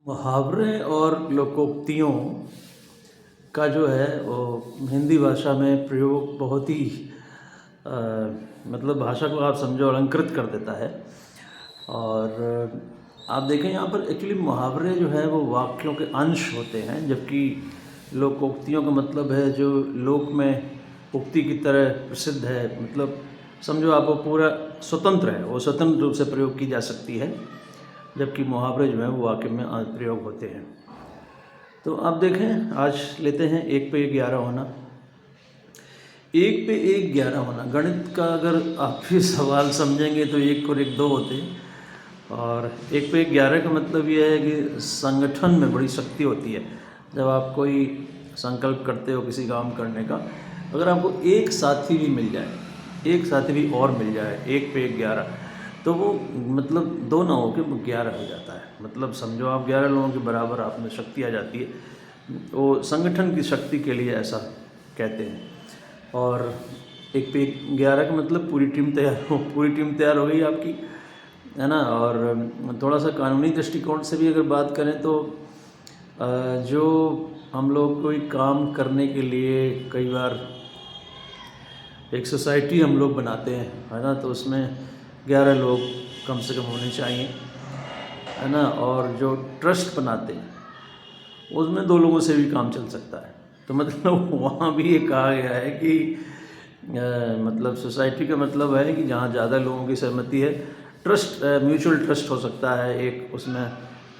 मुहावरे और लोकोक्तियों का जो है वो हिंदी भाषा में प्रयोग बहुत ही अ, मतलब भाषा को आप समझो अलंकृत कर देता है। और आप देखें यहाँ पर एक्चुअली मुहावरे जो है वो वाक्यों के अंश होते हैं, जबकि लोकोक्तियों का मतलब है जो लोक में उक्ति की तरह प्रसिद्ध है। मतलब समझो आप वो पूरा स्वतंत्र है, वो स्वतंत्र रूप से प्रयोग की जा सकती है, जबकि मुहावरे जो हैं वो वाक्य में प्रयोग होते हैं। तो आप देखें, आज लेते हैं 1 पे 11 होना। 1 पे 1 11 होना, गणित का अगर आप भी सवाल समझेंगे तो 1 और 1 2 होते हैं। और 1 पे 11 का मतलब ये है कि संगठन में बड़ी शक्ति होती है। जब आप कोई संकल्प करते हो किसी काम करने का, अगर आपको एक साथी भी मिल जाए, एक साथी भी और मिल जाए 1 पे 1 11, तो वो मतलब 2 ना हो के 11 हो जाता है। मतलब समझो आप 11 लोगों के बराबर आप में शक्ति आ जाती है। वो संगठन की शक्ति के लिए ऐसा कहते हैं। और 1 पे 11 का मतलब पूरी टीम तैयार हो गई आपकी, है ना। और थोड़ा सा कानूनी दृष्टिकोण से भी अगर बात करें तो जो हम लोग कोई काम करने के लिए कई बार एक सोसाइटी हम लोग बनाते हैं, है ना, तो उसमें 11 लोग कम से कम होने चाहिए, है ना। और जो ट्रस्ट बनाते हैं उसमें 2 लोगों से भी काम चल सकता है। तो मतलब वहाँ भी ये कहा गया है कि मतलब सोसाइटी का मतलब है कि जहाँ ज़्यादा लोगों की सहमति है, ट्रस्ट म्यूचुअल ट्रस्ट हो सकता है, एक उसमें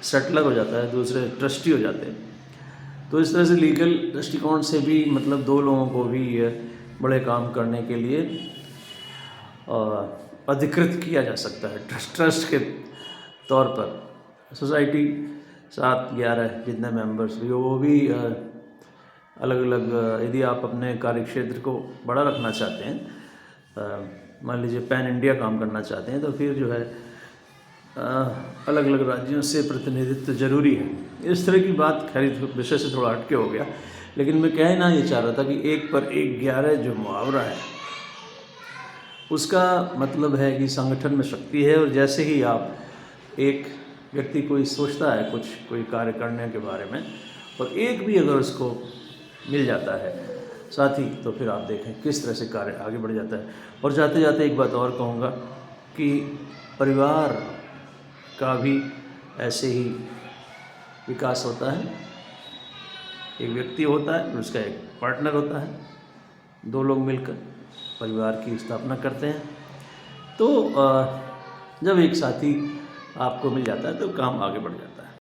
सेटलर हो जाता है, दूसरे ट्रस्टी हो जाते हैं। तो इस तरह से लीगल दृष्टिकोण से भी मतलब 2 लोगों को भी बड़े काम करने के लिए अधिकृत किया जा सकता है ट्रस्ट के तौर पर। सोसाइटी 7 11 जितने मेंबर्स भी हो, वो भी अलग अलग, यदि आप अपने कार्यक्षेत्र को बड़ा रखना चाहते हैं, मान लीजिए पैन इंडिया काम करना चाहते हैं, तो फिर जो है अलग अलग राज्यों से प्रतिनिधित्व जरूरी है। इस तरह की बात, खैर विषय से थोड़ा हटके हो गया, लेकिन मैं कहना ये चाह रहा था कि 1 पर 1 11 जो मुहावरा है उसका मतलब है कि संगठन में शक्ति है। और जैसे ही आप एक व्यक्ति कोई सोचता है कुछ कोई कार्य करने के बारे में, और एक भी अगर उसको मिल जाता है साथी, तो फिर आप देखें किस तरह से कार्य आगे बढ़ जाता है। और जाते जाते एक बात और कहूँगा कि परिवार का भी ऐसे ही विकास होता है। एक व्यक्ति होता है, उसका एक पार्टनर होता है, 2 लोग मिलकर परिवार की स्थापना करते हैं। तो जब एक साथी आपको मिल जाता है तो काम आगे बढ़ जाता है।